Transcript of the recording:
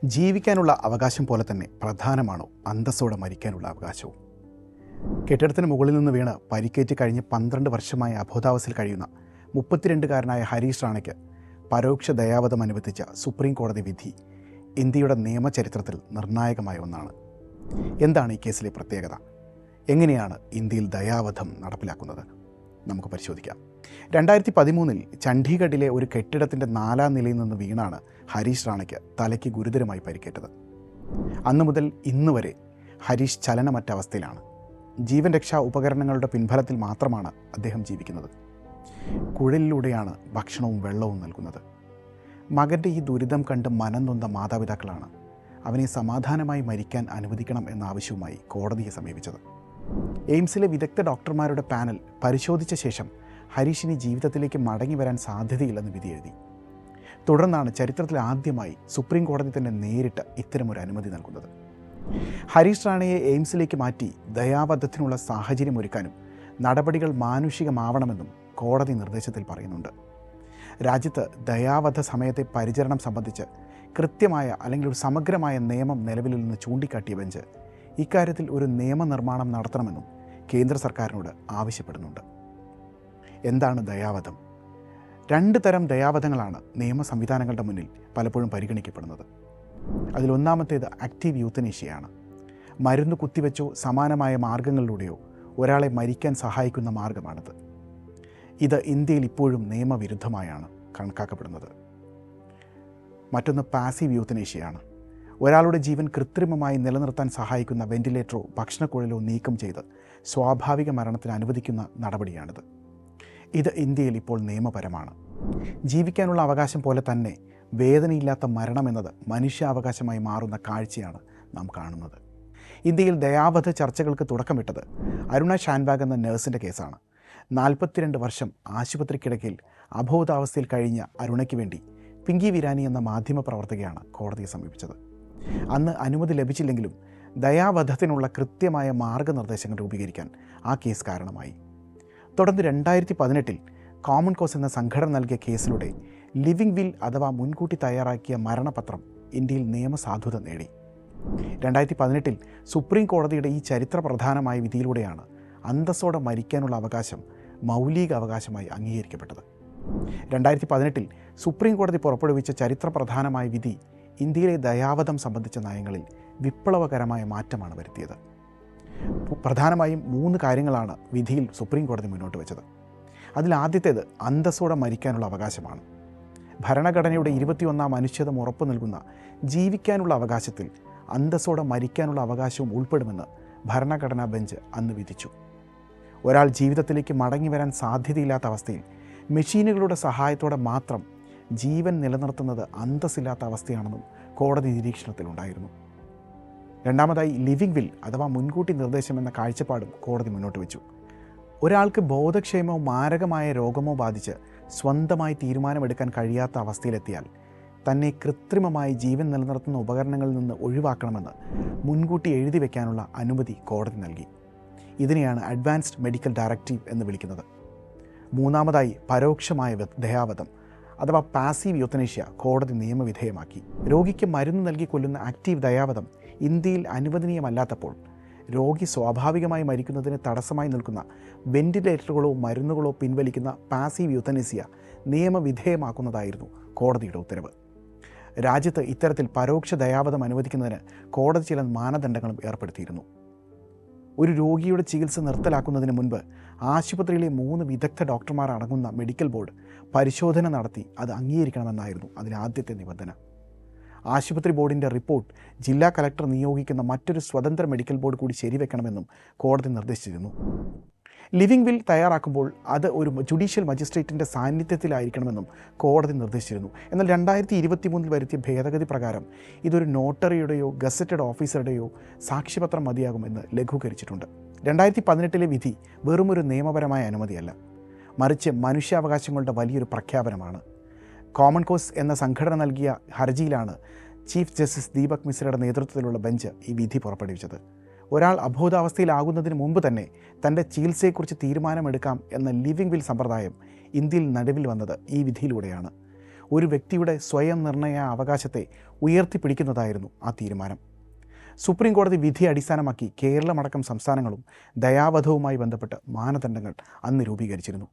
ജീവിക്കാനുള്ള അവകാശം പോലെ തന്നെ പ്രധാനമാണോ അന്തസ്സോടെ മരിക്കാനുള്ള അവകാശവും? കെട്ടിടത്തിന് മുകളിൽ നിന്ന് വീണ് പരിക്കേറ്റ് കഴിഞ്ഞ് 12 വർഷമായി അബോധാവസ്ഥയിൽ കഴിയുന്ന 32-കാരനായ ഹരീഷ് റാണയ്ക്ക് പരോക്ഷ ദയാവധം അനുവദിച്ച സുപ്രീം കോടതി വിധി ഇന്ത്യയുടെ നിയമചരിത്രത്തിൽ നിർണായകമായ ഒന്നാണ്. എന്താണ് ഈ കേസിലെ പ്രത്യേകത? എങ്ങനെയാണ് ഇന്ത്യയിൽ ദയാവധം നടപ്പിലാക്കുന്നത്? നമുക്ക് പരിശോധിക്കാം. 2013 ചണ്ഡീഗഡിലെ ഒരു കെട്ടിടത്തിൻ്റെ 4ാം നിലയിൽ നിന്ന് വീണാണ് ഹരീഷ് റാണയ്ക്ക് തലയ്ക്ക് ഗുരുതരമായി പരിക്കേറ്റത്. അന്നു മുതൽ ഇന്ന് വരെ ഹരീഷ് ചലനമറ്റ അവസ്ഥയിലാണ്. ജീവൻ രക്ഷാ ഉപകരണങ്ങളുടെ പിൻബലത്തിൽ മാത്രമാണ് അദ്ദേഹം ജീവിക്കുന്നത്. കുഴലിലൂടെയാണ് ഭക്ഷണവും വെള്ളവും നൽകുന്നത്. മകൻ്റെ ഈ ദുരിതം കണ്ട് മനം നൊന്ത മാതാപിതാക്കളാണ് അവനെ സമാധാനമായി മരിക്കാൻ അനുവദിക്കണം എന്ന ആവശ്യവുമായി കോടതിയെ സമീപിച്ചത്. എയിംസിലെ വിദഗ്ധ ഡോക്ടർമാരുടെ പാനൽ പരിശോധിച്ച ശേഷം ഹരീഷിന് ജീവിതത്തിലേക്ക് മടങ്ങി വരാൻ സാധ്യതയില്ലെന്ന് വിധി എഴുതി. തുടർന്നാണ് ചരിത്രത്തിൽ ആദ്യമായി സുപ്രീം കോടതി തന്നെ നേരിട്ട് ഇത്തരമൊരു അനുമതി നൽകുന്നത്. ഹരീഷ് റാണയെ എയിംസിലേക്ക് മാറ്റി ദയാവധത്തിനുള്ള സാഹചര്യം ഒരുക്കാനും നടപടികൾ മാനുഷികമാവണമെന്നും കോടതി നിർദ്ദേശത്തിൽ പറയുന്നുണ്ട്. രാജ്യത്ത് ദയാവധ സമയത്തെ പരിചരണം സംബന്ധിച്ച് കൃത്യമായ അല്ലെങ്കിൽ ഒരു സമഗ്രമായ നിയമം നിലവിലിൽ നിന്ന് ചൂണ്ടിക്കാട്ടിയ ബെഞ്ച് ഇക്കാര്യത്തിൽ ഒരു നിയമനിർമ്മാണം നടത്തണമെന്നും കേന്ദ്ര സർക്കാരിനോട് ആവശ്യപ്പെടുന്നുണ്ട്. എന്താണ് ദയാവധം? 2 തരം ദയാവധങ്ങളാണ് നിയമ സംവിധാനങ്ങളുടെ മുന്നിൽ പലപ്പോഴും പരിഗണിക്കപ്പെടുന്നത്. അതിലൊന്നാമത്തേത് ആക്റ്റീവ് യൂത്തനേഷ്യയാണ്. മരുന്ന് കുത്തിവെച്ചോ സമാനമായ മാർഗങ്ങളിലൂടെയോ ഒരാളെ മരിക്കാൻ സഹായിക്കുന്ന മാർഗമാണിത്. ഇത് ഇന്ത്യയിൽ ഇപ്പോഴും നിയമവിരുദ്ധമായാണ് കണക്കാക്കപ്പെടുന്നത്. മറ്റൊന്ന് പാസീവ് യൂത്തനേഷ്യയാണ്. ഒരാളുടെ ജീവൻ കൃത്രിമമായി നിലനിർത്താൻ സഹായിക്കുന്ന വെന്റിലേറ്ററോ ഭക്ഷണക്കുഴലോ നീക്കം ചെയ്ത് സ്വാഭാവിക മരണത്തിന് അനുവദിക്കുന്ന നടപടിയാണിത്. ഇത് ഇന്ത്യയിൽ ഇപ്പോൾ നിയമപരമാണ്. ജീവിക്കാനുള്ള അവകാശം പോലെ തന്നെ വേദനയില്ലാത്ത മരണം എന്നത് മനുഷ്യാവകാശമായി മാറുന്ന കാഴ്ചയാണ് നാം കാണുന്നത്. ഇന്ത്യയിൽ ദയാവധ ചർച്ചകൾക്ക് തുടക്കമിട്ടത് അരുണ ഷാൻബാഗ് എന്ന നഴ്സിൻ്റെ കേസാണ്. 42 വർഷം ആശുപത്രി കിടക്കയിൽ അബോധാവസ്ഥയിൽ കഴിഞ്ഞ അരുണയ്ക്ക് വേണ്ടി പിങ്കി വിരാനി എന്ന മാധ്യമപ്രവർത്തകയാണ് കോടതിയെ സമീപിച്ചത്. അന്ന് അനുമതി ലഭിച്ചില്ലെങ്കിലും ദയാവധത്തിനുള്ള കൃത്യമായ മാർഗനിർദ്ദേശങ്ങൾ രൂപീകരിക്കാൻ ആ കേസ് കാരണമായി. തുടർന്ന് 2018 കോമൺ കോസ് എന്ന സംഘടന നൽകിയ കേസിലൂടെ ലിവിംഗ് വിൽ അഥവാ മുൻകൂട്ടി തയ്യാറാക്കിയ മരണപത്രം ഇന്ത്യയിൽ നിയമസാധുത നേടി. 2018 സുപ്രീം കോടതിയുടെ ഈ ചരിത്രപ്രധാനമായ വിധിയിലൂടെയാണ് അന്തസ്സോടെ മരിക്കാനുള്ള അവകാശം മൗലിക അവകാശമായി അംഗീകരിക്കപ്പെട്ടത്. 2018 സുപ്രീം കോടതി പുറപ്പെടുവിച്ച ചരിത്രപ്രധാനമായ വിധി ഇന്ത്യയിലെ ദയാവധം സംബന്ധിച്ച നയങ്ങളിൽ വിപ്ലവകരമായ മാറ്റമാണ് വരുത്തിയത്. പ്രധാനമായും 3 കാര്യങ്ങളാണ് വിധിയിൽ സുപ്രീം കോടതി മുന്നോട്ട് വെച്ചത്. അതിലാദ്യത്തേത് അന്തസ്സോടെ മരിക്കാനുള്ള അവകാശമാണ്. ഭരണഘടനയുടെ 21ാം അനുച്ഛേദം ഉറപ്പു നൽകുന്ന ജീവിക്കാനുള്ള അവകാശത്തിൽ അന്തസ്സോടെ മരിക്കാനുള്ള അവകാശവും ഉൾപ്പെടുമെന്ന് ഭരണഘടനാ ബെഞ്ച് അന്ന് വിധിച്ചു. ഒരാൾ ജീവിതത്തിലേക്ക് മടങ്ങി വരാൻ സാധ്യതയില്ലാത്ത അവസ്ഥയിൽ മെഷീനുകളുടെ സഹായത്തോടെ മാത്രം ജീവൻ നിലനിർത്തുന്നത് അന്തസ്സില്ലാത്ത അവസ്ഥയാണെന്നും കോടതി നിരീക്ഷണത്തിലുണ്ടായിരുന്നു. രണ്ടാമതായി ലിവിംഗ് വിൽ അഥവാ മുൻകൂട്ടി നിർദ്ദേശം എന്ന കാഴ്ചപ്പാടും കോടതി മുന്നോട്ട് വെച്ചു. ഒരാൾക്ക് ബോധക്ഷയമോ മാരകമായ രോഗമോ ബാധിച്ച് സ്വന്തമായി തീരുമാനമെടുക്കാൻ കഴിയാത്ത അവസ്ഥയിലെത്തിയാൽ തന്നെ കൃത്രിമമായി ജീവൻ നിലനിർത്തുന്ന ഉപകരണങ്ങളിൽ നിന്ന് ഒഴിവാക്കണമെന്ന് മുൻകൂട്ടി എഴുതി വയ്ക്കാനുള്ള അനുമതി കോടതി നൽകി. ഇതിനെയാണ് അഡ്വാൻസ്ഡ് മെഡിക്കൽ ഡയറക്റ്റീവ് എന്ന് വിളിക്കുന്നത്. മൂന്നാമതായി പരോക്ഷമായ ദയാവധം അഥവാ പാസീവ് യൂത്തനേഷ്യ കോടതി നിയമവിധേയമാക്കി. രോഗിക്ക് മരുന്ന് നൽകി കൊല്ലുന്ന ആക്റ്റീവ് ദയാവധം ഇന്ത്യയിൽ അനുവദനീയമല്ലാത്തപ്പോൾ രോഗി സ്വാഭാവികമായി മരിക്കുന്നതിന് തടസ്സമായി നിൽക്കുന്ന വെന്റിലേറ്ററുകളോ മരുന്നുകളോ പിൻവലിക്കുന്ന പാസീവ് യൂത്തനേഷ്യ നിയമവിധേയമാക്കുന്നതായിരുന്നു കോടതിയുടെ ഉത്തരവ്. രാജ്യത്ത് ഇത്തരത്തിൽ പരോക്ഷ ദയാവധം അനുവദിക്കുന്നതിന് കോടതി ചില മാനദണ്ഡങ്ങളും ഏർപ്പെടുത്തിയിരുന്നു. ഒരു രോഗിയുടെ ചികിത്സ നിർത്തലാക്കുന്നതിന് മുൻപ് ആശുപത്രിയിലെ 3 വിദഗ്ധ ഡോക്ടർമാർ അടങ്ങുന്ന മെഡിക്കൽ ബോർഡ് പരിശോധന നടത്തി അത് അംഗീകരിക്കണമെന്നായിരുന്നു അതിലാദ്യത്തെ നിബന്ധന. ആശുപത്രി ബോർഡിൻ്റെ റിപ്പോർട്ട് ജില്ലാ കലക്ടർ നിയോഗിക്കുന്ന മറ്റൊരു സ്വതന്ത്ര മെഡിക്കൽ ബോർഡ് കൂടി ശരിവെക്കണമെന്നും കോടതി നിർദ്ദേശിച്ചിരുന്നു. ലിവിംഗ് വിൽ തയ്യാറാക്കുമ്പോൾ അത് ഒരു ജുഡീഷ്യൽ മജിസ്ട്രേറ്റിൻ്റെ സാന്നിധ്യത്തിലായിരിക്കണമെന്നും കോടതി നിർദ്ദേശിച്ചിരുന്നു. എന്നാൽ 2023 വരുത്തിയ ഭേദഗതി പ്രകാരം ഇതൊരു നോട്ടറിയുടെയോ ഗസറ്റഡ് ഓഫീസറുടെയോ സാക്ഷ്യപത്രം മതിയാകുമെന്ന് ലഘൂകരിച്ചിട്ടുണ്ട്. 2018 വിധി വെറുമൊരു നിയമപരമായ അനുമതിയല്ല, മറിച്ച് മനുഷ്യാവകാശങ്ങളുടെ വലിയൊരു പ്രഖ്യാപനമാണ്. കോമൺ കോസ് എന്ന സംഘടന നൽകിയ ഹർജിയിലാണ് ചീഫ് ജസ്റ്റിസ് ദീപക് മിശ്രയുടെ നേതൃത്വത്തിലുള്ള ബെഞ്ച് ഈ വിധി പുറപ്പെടുവിച്ചത്. ഒരാൾ അബോധാവസ്ഥയിലാകുന്നതിന് മുമ്പ് തന്നെ തൻ്റെ ചികിത്സയെക്കുറിച്ച് തീരുമാനമെടുക്കാം എന്ന ലിവിംഗ് വിൽ സമ്പ്രദായം ഇന്ത്യയിൽ നിലവിൽ വന്നത് ഈ വിധിയിലൂടെയാണ്. ഒരു വ്യക്തിയുടെ സ്വയം നിർണയ അവകാശത്തെ ഉയർത്തിപ്പിടിക്കുന്നതായിരുന്നു ആ തീരുമാനം. സുപ്രീം കോടതി വിധി അടിസ്ഥാനമാക്കി കേരളമടക്കം സംസ്ഥാനങ്ങളും ദയാവധവുമായി ബന്ധപ്പെട്ട് മാനദണ്ഡങ്ങൾ അന്ന് രൂപീകരിച്ചിരുന്നു.